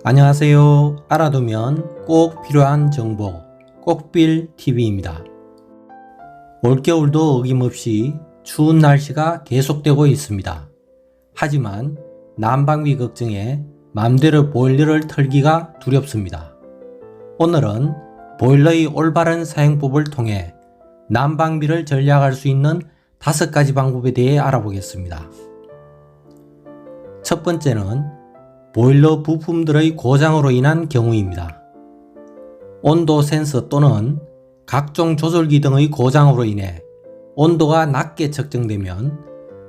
안녕하세요. 알아두면 꼭 필요한 정보 꼭빌TV입니다. 올겨울도 어김없이 추운 날씨가 계속되고 있습니다. 하지만 난방비 걱정에 맘대로 보일러를 틀기가 두렵습니다. 오늘은 보일러의 올바른 사용법을 통해 난방비를 절약할 수 있는 5가지 방법에 대해 알아보겠습니다. 첫 번째는 보일러 부품들의 고장으로 인한 경우입니다. 온도 센서 또는 각종 조절기 등의 고장으로 인해 온도가 낮게 측정되면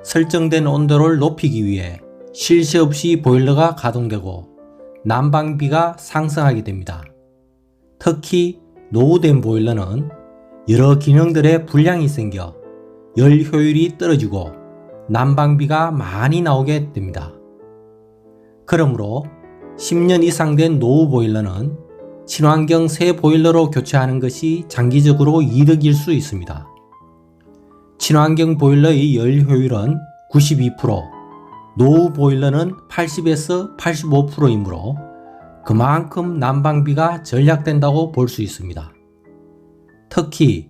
설정된 온도를 높이기 위해 쉴 새 없이 보일러가 가동되고 난방비가 상승하게 됩니다. 특히 노후된 보일러는 여러 기능들에 불량이 생겨 열 효율이 떨어지고 난방비가 많이 나오게 됩니다. 그러므로 10년 이상 된 노후 보일러는 친환경 새 보일러로 교체하는 것이 장기적으로 이득일 수 있습니다. 친환경 보일러의 열 효율은 92%, 노후 보일러는 80에서 85%이므로 그만큼 난방비가 절약된다고 볼 수 있습니다. 특히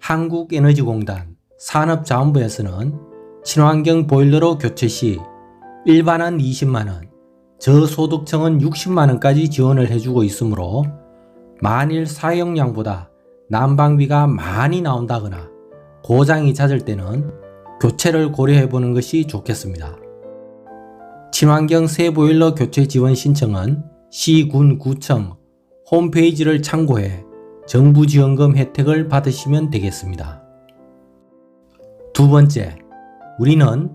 한국에너지공단 산업자원부에서는 친환경 보일러로 교체 시 일반은 20만원, 저소득층은 60만원까지 지원을 해주고 있으므로 만일 사용량보다 난방비가 많이 나온다거나 고장이 잦을 때는 교체를 고려해보는 것이 좋겠습니다. 친환경 새 보일러 교체 지원 신청은 시군 구청 홈페이지를 참고해 정부 지원금 혜택을 받으시면 되겠습니다. 두 번째, 우리는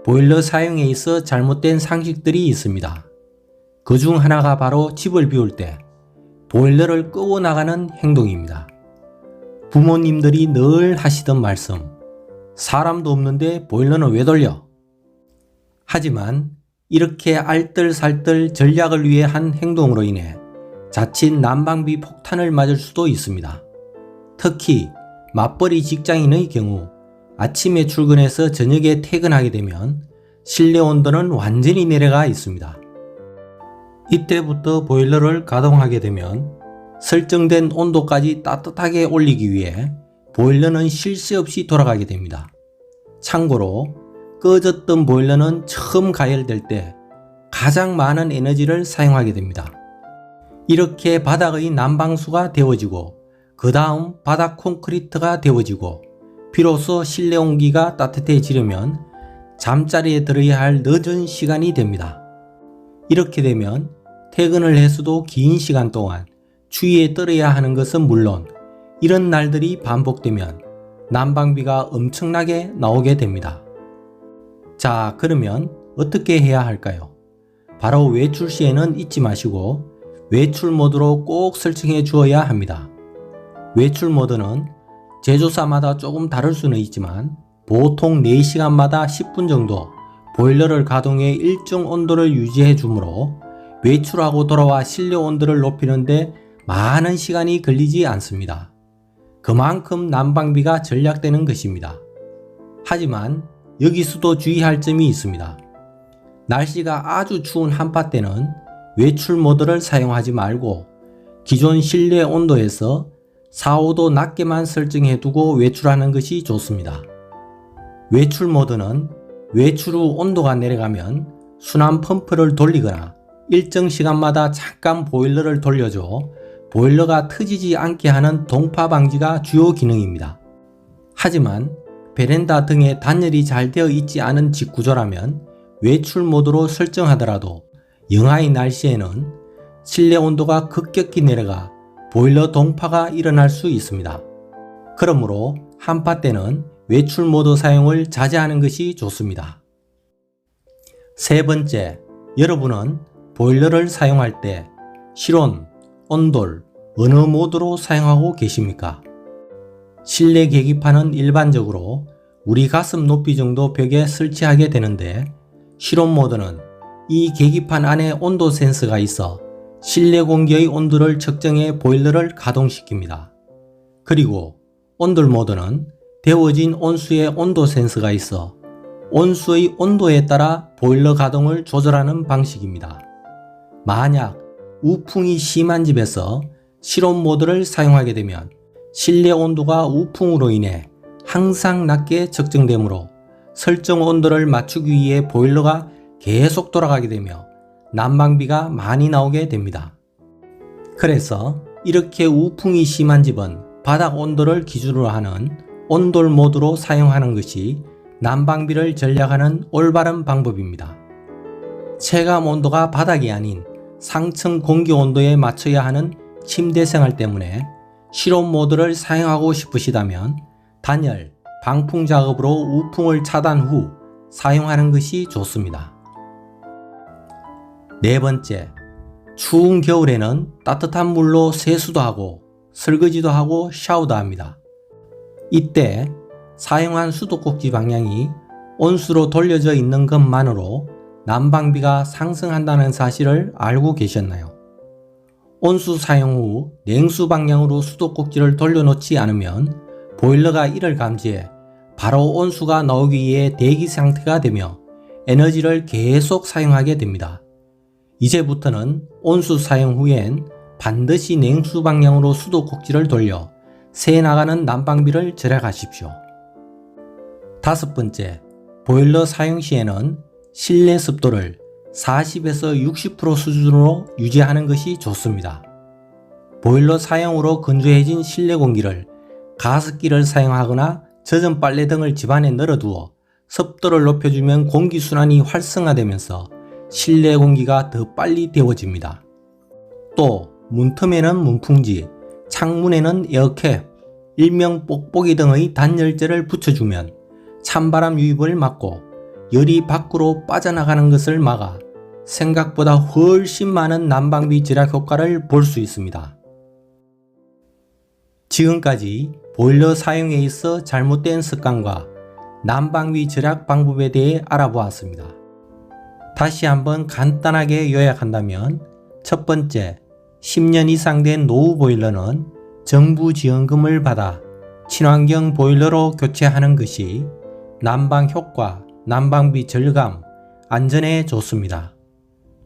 보일러 사용에 있어 잘못된 상식들이 있습니다. 그 중 하나가 바로 집을 비울 때 보일러를 끄고 나가는 행동입니다. 부모님들이 늘 하시던 말씀, 사람도 없는데 보일러는 왜 돌려? 하지만 이렇게 알뜰살뜰 전략을 위해 한 행동으로 인해 자칫 난방비 폭탄을 맞을 수도 있습니다. 특히 맞벌이 직장인의 경우 아침에 출근해서 저녁에 퇴근하게 되면 실내 온도는 완전히 내려가 있습니다. 이때부터 보일러를 가동하게 되면 설정된 온도까지 따뜻하게 올리기 위해 보일러는 쉴 새 없이 돌아가게 됩니다. 참고로 꺼졌던 보일러는 처음 가열될 때 가장 많은 에너지를 사용하게 됩니다. 이렇게 바닥의 난방수가 데워지고 그 다음 바닥 콘크리트가 데워지고 비로소 실내 온기가 따뜻해지려면 잠자리에 들어야 할 늦은 시간이 됩니다. 이렇게 되면 퇴근을 해서도 긴 시간 동안 추위에 떨어야 하는 것은 물론 이런 날들이 반복되면 난방비가 엄청나게 나오게 됩니다. 자, 그러면 어떻게 해야 할까요? 바로 외출 시에는 잊지 마시고 외출 모드로 꼭 설정해 주어야 합니다. 외출 모드는 제조사마다 조금 다를 수는 있지만 보통 4시간마다 10분 정도 보일러를 가동해 일정 온도를 유지해 주므로 외출하고 돌아와 실내 온도를 높이는데 많은 시간이 걸리지 않습니다. 그만큼 난방비가 절약되는 것입니다. 하지만 여기서도 주의할 점이 있습니다. 날씨가 아주 추운 한파 때는 외출 모드를 사용하지 말고 기존 실내 온도에서 4, 5도 낮게만 설정해 두고 외출하는 것이 좋습니다. 외출 모드는 외출 후 온도가 내려가면 순환 펌프를 돌리거나 일정 시간마다 잠깐 보일러를 돌려줘 보일러가 터지지 않게 하는 동파 방지가 주요 기능입니다. 하지만 베란다 등에 단열이 잘 되어 있지 않은 집 구조라면 외출 모드로 설정하더라도 영하의 날씨에는 실내 온도가 급격히 내려가 보일러 동파가 일어날 수 있습니다. 그러므로 한파 때는 외출 모드 사용을 자제하는 것이 좋습니다. 세 번째, 여러분은 보일러를 사용할 때 실온, 온돌, 어느 모드로 사용하고 계십니까? 실내 계기판은 일반적으로 우리 가슴 높이 정도 벽에 설치하게 되는데 실온 모드는 이 계기판 안에 온도 센서가 있어 실내 공기의 온도를 측정해 보일러를 가동시킵니다. 그리고 온돌 모드는 데워진 온수에 온도 센서가 있어 온수의 온도에 따라 보일러 가동을 조절하는 방식입니다. 만약 우풍이 심한 집에서 실온 모드를 사용하게 되면 실내 온도가 우풍으로 인해 항상 낮게 측정되므로 설정 온도를 맞추기 위해 보일러가 계속 돌아가게 되며 난방비가 많이 나오게 됩니다. 그래서 이렇게 우풍이 심한 집은 바닥 온도를 기준으로 하는 온돌 모드로 사용하는 것이 난방비를 절약하는 올바른 방법입니다. 체감 온도가 바닥이 아닌 상층 공기 온도에 맞춰야 하는 침대 생활 때문에 실온 모드를 사용하고 싶으시다면 단열, 방풍 작업으로 우풍을 차단 후 사용하는 것이 좋습니다. 네 번째, 추운 겨울에는 따뜻한 물로 세수도 하고 설거지도 하고 샤워도 합니다. 이때 사용한 수도꼭지 방향이 온수로 돌려져 있는 것만으로 난방비가 상승한다는 사실을 알고 계셨나요? 온수 사용 후 냉수 방향으로 수도꼭지를 돌려놓지 않으면 보일러가 이를 감지해 바로 온수가 나오기 위해 대기 상태가 되며 에너지를 계속 사용하게 됩니다. 이제부터는 온수 사용 후엔 반드시 냉수 방향으로 수도꼭지를 돌려 새 나가는 난방비를 절약하십시오. 다섯 번째, 보일러 사용 시에는 실내 습도를 40에서 60% 수준으로 유지하는 것이 좋습니다. 보일러 사용으로 건조해진 실내 공기를 가습기를 사용하거나 젖은 빨래 등을 집안에 널어두어 습도를 높여주면 공기순환이 활성화되면서 실내 공기가 더 빨리 데워집니다. 또 문틈에는 문풍지, 창문에는 에어캡, 일명 뽁뽁이 등의 단열재를 붙여주면 찬바람 유입을 막고 열이 밖으로 빠져나가는 것을 막아 생각보다 훨씬 많은 난방비 절약 효과를 볼 수 있습니다. 지금까지 보일러 사용에 있어 잘못된 습관과 난방비 절약 방법에 대해 알아보았습니다. 다시 한번 간단하게 요약한다면 첫 번째, 10년 이상 된 노후 보일러는 정부 지원금을 받아 친환경 보일러로 교체하는 것이 난방 효과, 난방비 절감, 안전에 좋습니다.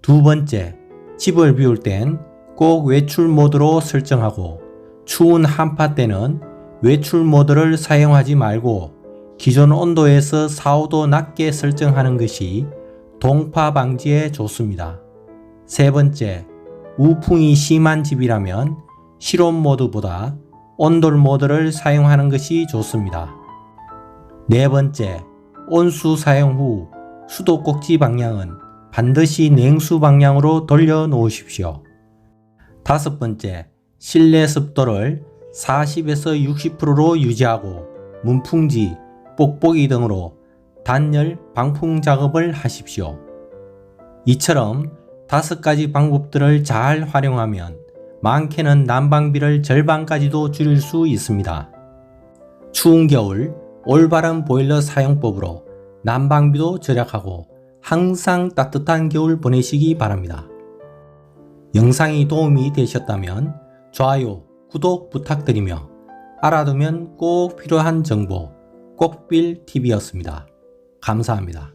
두 번째, 집을 비울 땐 꼭 외출 모드로 설정하고 추운 한파 때는 외출 모드를 사용하지 말고 기존 온도에서 4~5도 낮게 설정하는 것이 동파 방지에 좋습니다. 세 번째, 우풍이 심한 집이라면 실온 모드보다 온돌 모드를 사용하는 것이 좋습니다. 네 번째, 온수 사용 후 수도꼭지 방향은 반드시 냉수 방향으로 돌려 놓으십시오. 다섯 번째, 실내 습도를 40에서 60%로 유지하고 문풍지, 뽁뽁이 등으로 단열, 방풍 작업을 하십시오. 이처럼 5가지 방법들을 잘 활용하면 많게는 난방비를 절반까지도 줄일 수 있습니다. 추운 겨울 올바른 보일러 사용법으로 난방비도 절약하고 항상 따뜻한 겨울 보내시기 바랍니다. 영상이 도움이 되셨다면 좋아요, 구독 부탁드리며 알아두면 꼭 필요한 정보 꼭빌TV였습니다. 감사합니다.